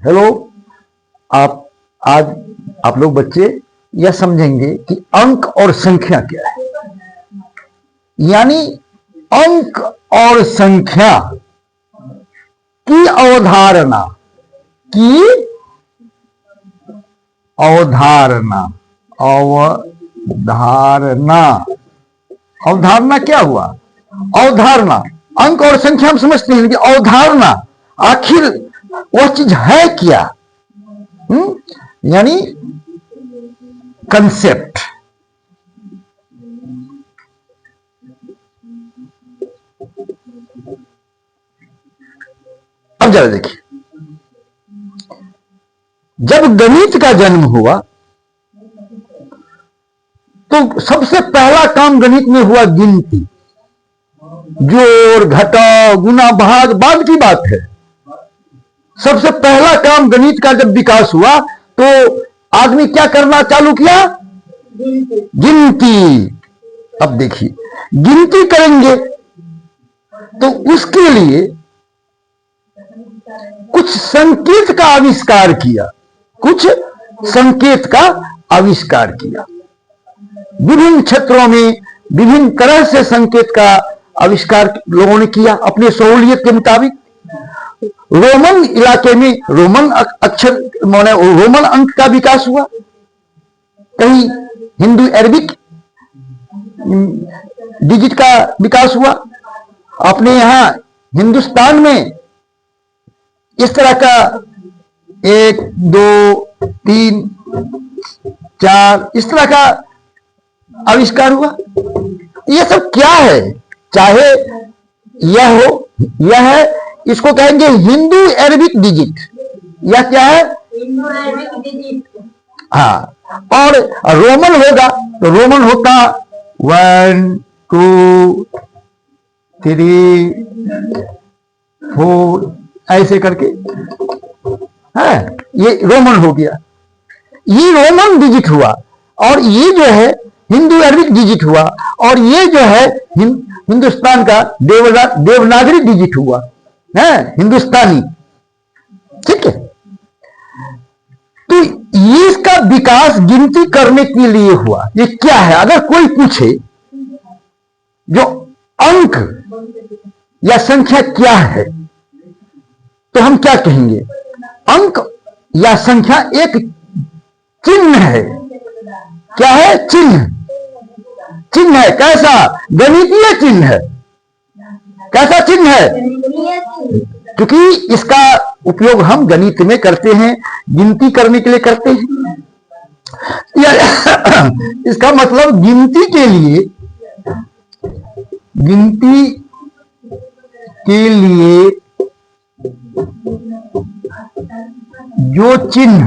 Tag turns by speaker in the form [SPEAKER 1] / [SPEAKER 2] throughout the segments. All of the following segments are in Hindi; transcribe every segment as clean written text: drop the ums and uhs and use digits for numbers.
[SPEAKER 1] हेलो। आप आज आप लोग बच्चे यह समझेंगे कि अंक और संख्या क्या है। यानी अंक और संख्या की अवधारणा की अवधारणा अवधारणा अवधारणा क्या हुआ? अवधारणा। अंक और संख्या हम समझते हैं, लेकिन अवधारणा आखिर वह चीज है क्या? यानी कंसेप्ट। अब जरा देखिए, जब गणित का जन्म हुआ तो सबसे पहला काम गणित में हुआ गिनती। जोड़, घटाव, गुना, भाग बाद की बात है। सबसे पहला काम गणित का जब विकास हुआ तो आदमी क्या करना चालू किया? गिनती। अब देखिए, गिनती करेंगे तो उसके लिए कुछ संकेत का आविष्कार किया, कुछ संकेत का आविष्कार किया। विभिन्न क्षेत्रों में विभिन्न तरह से संकेत का आविष्कार लोगों ने किया अपने सहूलियत के मुताबिक। रोमन इलाके में रोमन अक्षर माने रोमन अंक का विकास हुआ, कहीं हिंदू अरबिक डिजिट का विकास हुआ। अपने यहां हिंदुस्तान में इस तरह का 1, 2, 3, 4 इस तरह का आविष्कार हुआ। यह सब क्या है? चाहे यह हो, यह है, इसको कहेंगे हिंदू अरबिक डिजिट। यह क्या है? Hindu Arabic digit. हाँ, और रोमन होगा तो रोमन होता 1, 2, 3, 4 ऐसे करके है, ये रोमन हो गया। ये रोमन डिजिट हुआ, और ये जो है हिंदू अरबिक डिजिट हुआ, और ये जो है हिंदुस्तान का देवनागरी डिजिट हुआ है, हिंदुस्तानी। ठीक है, तो ये इसका विकास गिनती करने के लिए हुआ। ये क्या है? अगर कोई पूछे जो अंक या संख्या क्या है तो हम क्या कहेंगे? अंक या संख्या एक चिन्ह है। क्या है? चिन्ह। चिन्ह है। कैसा? गणितीय चिन्ह है। कैसा चिन्ह है? क्योंकि इसका उपयोग हम गणित में करते हैं, गिनती करने के लिए करते हैं। इसका मतलब गिनती के लिए जो चिन्ह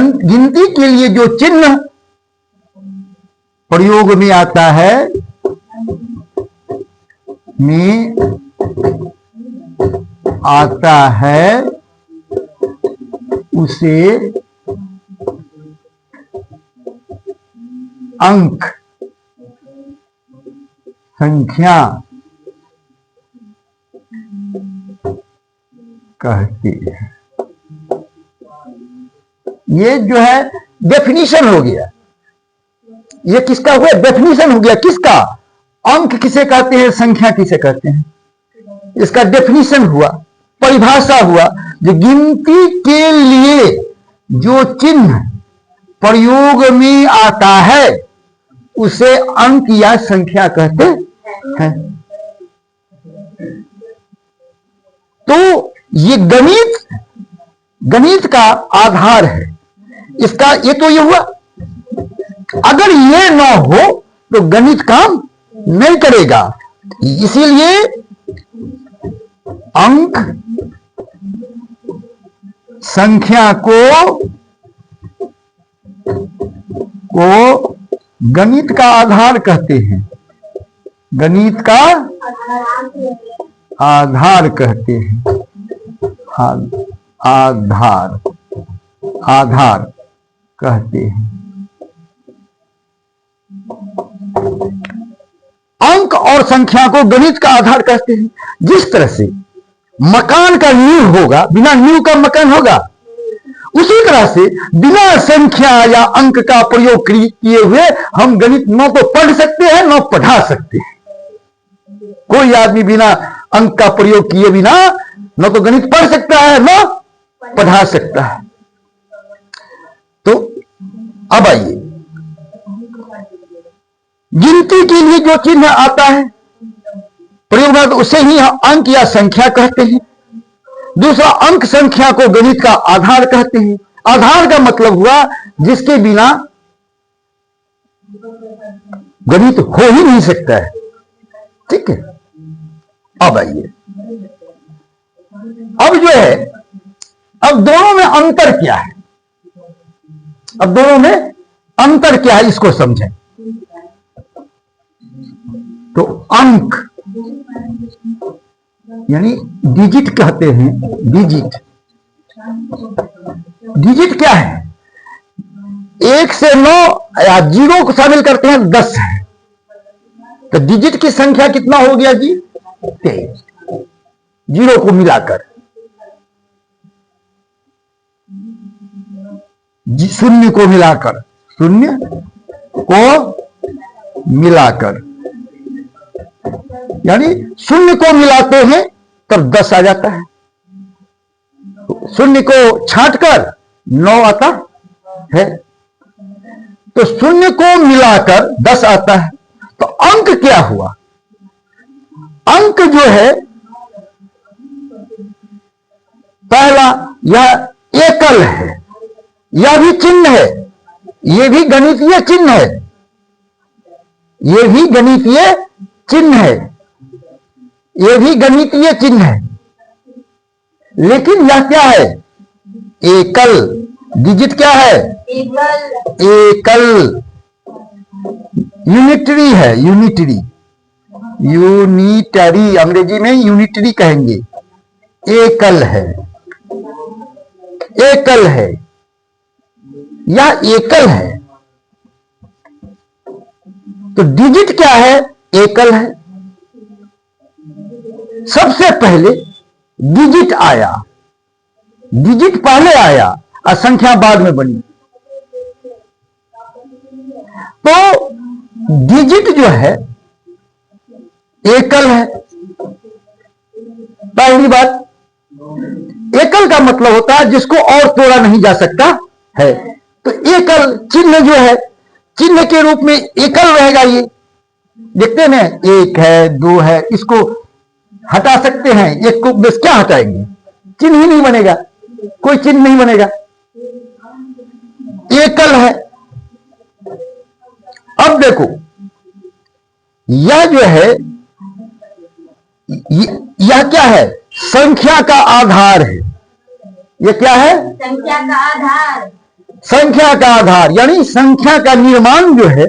[SPEAKER 1] गिनती के लिए जो चिन्ह प्रयोग में आता है, उसे अंक, संख्या कहते हैं। ये जो है डेफिनेशन हो गया। ये किसका हुआ? डेफिनेशन हो गया। किसका? अंक किसे कहते हैं, संख्या किसे कहते हैं, इसका डेफिनेशन हुआ, परिभाषा हुआ। जो गिनती के लिए जो चिन्ह प्रयोग में आता है उसे अंक या संख्या कहते हैं। तो ये गणित का आधार है। इसका ये तो ये हुआ। अगर ये ना हो तो गणित काम नहीं करेगा। इसीलिए अंक, संख्या को गणित का आधार कहते हैं। गणित का आधार कहते हैं। आधार कहते हैं। अंक और संख्या को गणित का आधार कहते हैं। जिस तरह से मकान का नींव होगा, बिना नींव का मकान होगा, उसी तरह से बिना संख्या या अंक का प्रयोग किए हुए हम गणित न तो पढ़ सकते हैं न पढ़ा सकते हैं। कोई आदमी बिना अंक का प्रयोग किए बिना न तो गणित पढ़ सकता है न पढ़ा सकता है। तो अब आइए, गिनती के लिए जो चिन्ह आता है प्रयोग में, तो उसे ही अंक या संख्या कहते हैं। दूसरा, अंक संख्या को गणित का आधार कहते हैं। आधार का मतलब हुआ जिसके बिना गणित हो ही नहीं सकता है। ठीक है, अब आइए, अब जो है, अब दोनों में अंतर क्या है, अब दोनों में अंतर क्या है इसको समझें। तो अंक यानी डिजिट कहते हैं। डिजिट, डिजिट क्या है? 1 से 9 या 0 को शामिल करते हैं 10 है। तो डिजिट की संख्या कितना हो गया जी? 23। 0 को मिलाकर, शून्य को मिलाकर, शून्य को मिलाकर, यानी शून्य को मिलाते हैं तब 10 आ जाता है। शून्य को छांटकर 9 आता है, तो शून्य को मिलाकर 10 आता है। तो अंक क्या हुआ? अंक जो है, पहला यह एकल है, यह भी चिन्ह है, यह भी गणितीय चिन्ह है, यह भी गणितीय चिन्ह है, यह भी गणितीय चिन्ह है। लेकिन यह क्या है? एकल। डिजिट क्या है? एकल। यूनिटरी है, यूनिटरी, यूनिटरी, अंग्रेजी में यूनिटरी कहेंगे। एकल है, एकल है, यह एकल है। तो डिजिट क्या है? एकल है। सबसे पहले डिजिट आया, डिजिट पहले आया और संख्या बाद में बनी। तो डिजिट जो है एकल है। पहली बात, एकल का मतलब होता है जिसको और तोड़ा नहीं जा सकता है। तो एकल चिन्ह जो है, चिन्ह के रूप में एकल रहेगा। ये देखते हैं, 1 है, 2 है, इसको हटा सकते हैं। एक को बस क्या हटाएंगे? चिन्ह ही नहीं बनेगा, कोई चिन्ह नहीं बनेगा। एकल है। अब देखो, यह जो है, यह क्या है? संख्या का आधार है। यह क्या है? संख्या का आधार। संख्या का आधार यानी संख्या का निर्माण जो है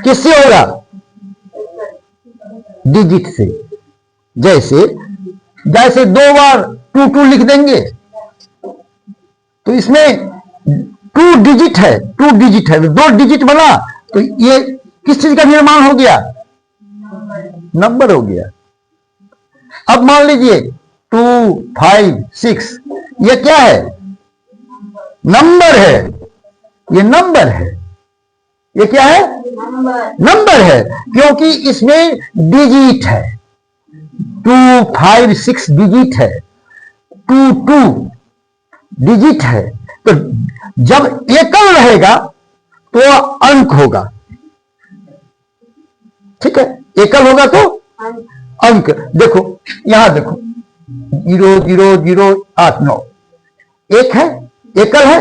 [SPEAKER 1] किससे होगा? डिजिट से। जैसे 2 बार 2 2 लिख देंगे तो इसमें 2 डिजिट है, 2 डिजिट है, 2 डिजिट बना, तो ये किस चीज का निर्माण हो गया? नंबर हो गया। अब मान लीजिए 2 5 6, ये क्या है? नंबर है। ये नंबर है। ये क्या है? नंबर है, क्योंकि इसमें डिजिट है। 2 5 6 डिजिट है, 2 2 डिजिट है। तो जब एकल रहेगा तो अंक होगा। ठीक है, एकल होगा तो अंक। देखो यहां देखो, 0 0 0 8 9, एक है, एकल है।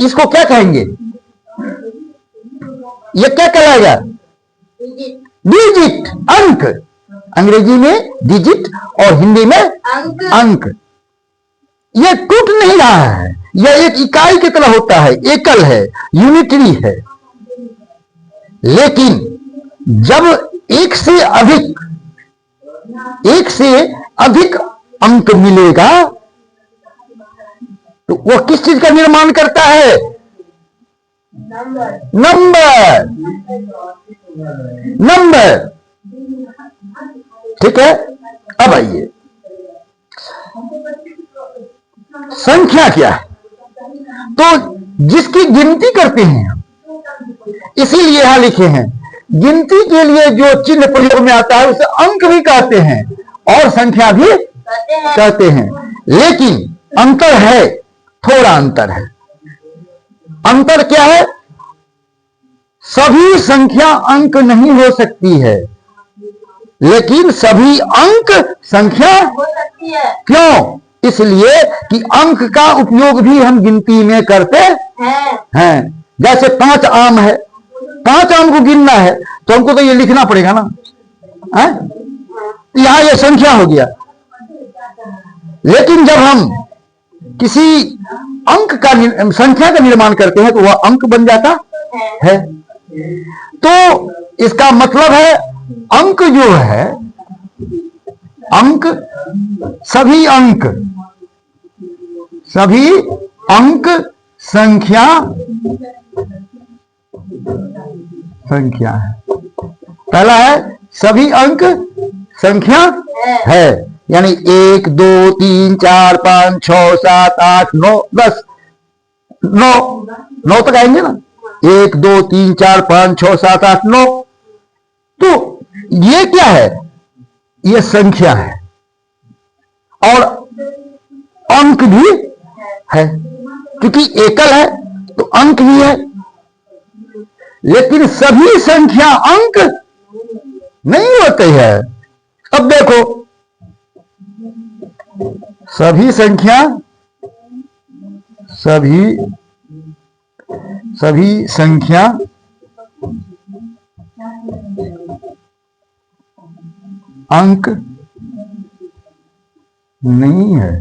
[SPEAKER 1] इसको क्या कहेंगे? ये क्या कहलाएगा? डिजिट, अंक। अंग्रेजी में डिजिट और हिंदी में अंक। यह टूट नहीं रहा है, यह एक इकाई की तरह होता है, एकल है, यूनिटरी है। लेकिन जब एक से अधिक अंक मिलेगा तो वह किस चीज का निर्माण करता है? नंबर। नंबर। ठीक है, अब आइए संख्या क्या है। तो जिसकी गिनती करते हैं, इसीलिए यहां लिखे हैं गिनती के लिए जो चिन्ह प्रयोग में आता है उसे अंक भी कहते हैं और संख्या भी कहते हैं। लेकिन अंतर है, थोड़ा अंतर है। अंतर क्या है? सभी संख्या अंक नहीं हो सकती है, लेकिन सभी अंक संख्या हो सकती है। क्यों? इसलिए कि अंक का उपयोग भी हम गिनती में करते हैं। जैसे 5 आम है, 5 आम को गिनना है तो हमको तो ये लिखना पड़ेगा ना, यहां ये संख्या हो गया। लेकिन जब हम किसी अंक का संख्या का निर्माण करते हैं तो वह अंक बन जाता है। तो इसका मतलब है अंक जो है, अंक सभी अंक संख्या है। पहला है सभी अंक संख्या है, यानी 1 2 3 4 5 6 7 8 9 10 9 तक आएंगे ना। 1 2 3 4 5 6 7 8 9। तो ये क्या है? ये संख्या है और अंक भी है, क्योंकि एकल है तो अंक भी है। लेकिन सभी संख्या अंक नहीं होते हैं। अब देखो, सभी संख्या अंक नहीं है।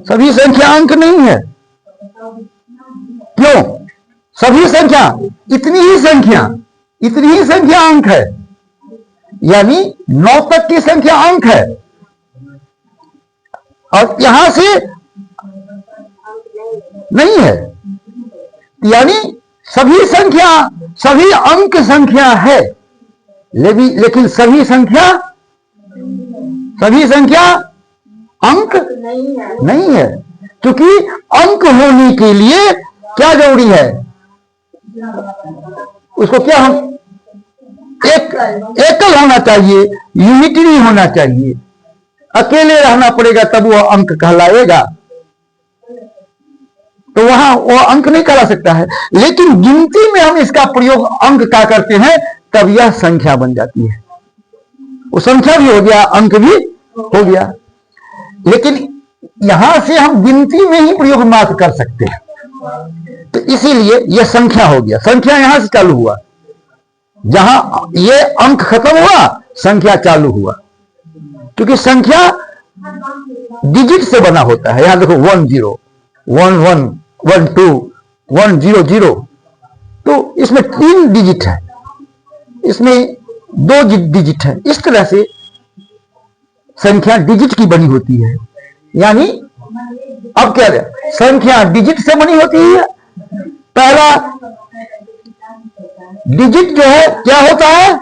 [SPEAKER 1] सभी संख्या अंक नहीं है। क्यों? सभी संख्या इतनी ही संख्या अंक है, यानी 9 तक की संख्या अंक है और यहां से नहीं है, यानी सभी अंक संख्या है। लेकिन सभी संख्या अंक नहीं है, क्योंकि अंक होने के लिए क्या जरूरी है? उसको क्या हम एकल होना चाहिए, यूनिटरी होना चाहिए। अकेले रहना पड़ेगा तब वह अंक कहलाएगा, तो वहां वो अंक नहीं कहला सकता है। लेकिन गिनती में हम इसका प्रयोग अंक का करते हैं, तब यह संख्या बन जाती है। वो संख्या भी हो गया, अंक भी हो गया। लेकिन यहां से हम गिनती में ही प्रयोग मात्र कर सकते हैं, तो इसीलिए यह संख्या हो गया। संख्या यहां से चालू हुआ, जहां ये अंक खत्म हुआ संख्या चालू हुआ, क्योंकि संख्या डिजिट से बना होता है। यहां देखो 1 0 1 1 1 2 1 0 0, तो इसमें 3 डिजिट है, इसमें 2 डिजिट है। इस तरह से संख्या डिजिट की बनी होती है। यानी अब क्या है, संख्या डिजिट से बनी होती है। पहला डिजिट जो है क्या होता है?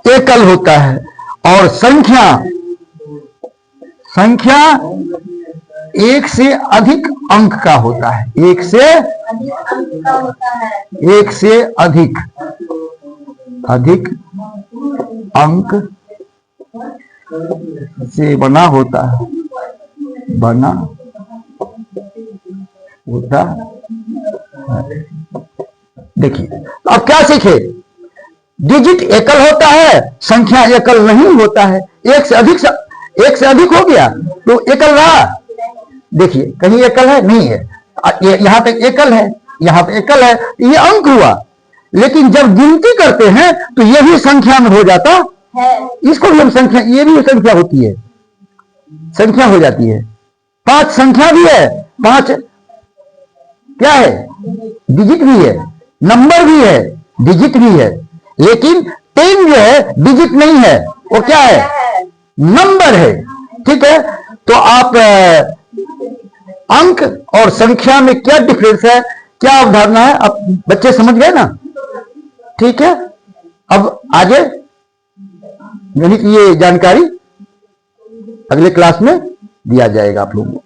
[SPEAKER 1] एकल होता है। और संख्या एक से अधिक अंक का होता है। एक से अधिक अंक से बना होता है। देखिए, तो अब क्या सीखे? डिजिट एकल होता है, संख्या एकल नहीं होता है। एक से अधिक हो गया तो एकल रहा। देखिए, कहीं एकल है? नहीं है। यहां तक एकल है, यहां पे एकल है, ये अंक हुआ। लेकिन जब गिनती करते हैं तो ये भी संख्या में हो जाता है। इसको भी हम संख्या, ये भी संख्या होती है, संख्या हो जाती है। 5 संख्या भी है, 5 क्या है? डिजिट भी है, नंबर भी है, डिजिट भी है। लेकिन 10 जो है डिजिट नहीं है, वो क्या है? नंबर है। ठीक है, तो आप अंक और संख्या में क्या डिफरेंस है क्या अवधारणा है, अब बच्चे समझ गए ना? ठीक है, अब आगे गणित की ये जानकारी अगले क्लास में दिया जाएगा आप लोगों को।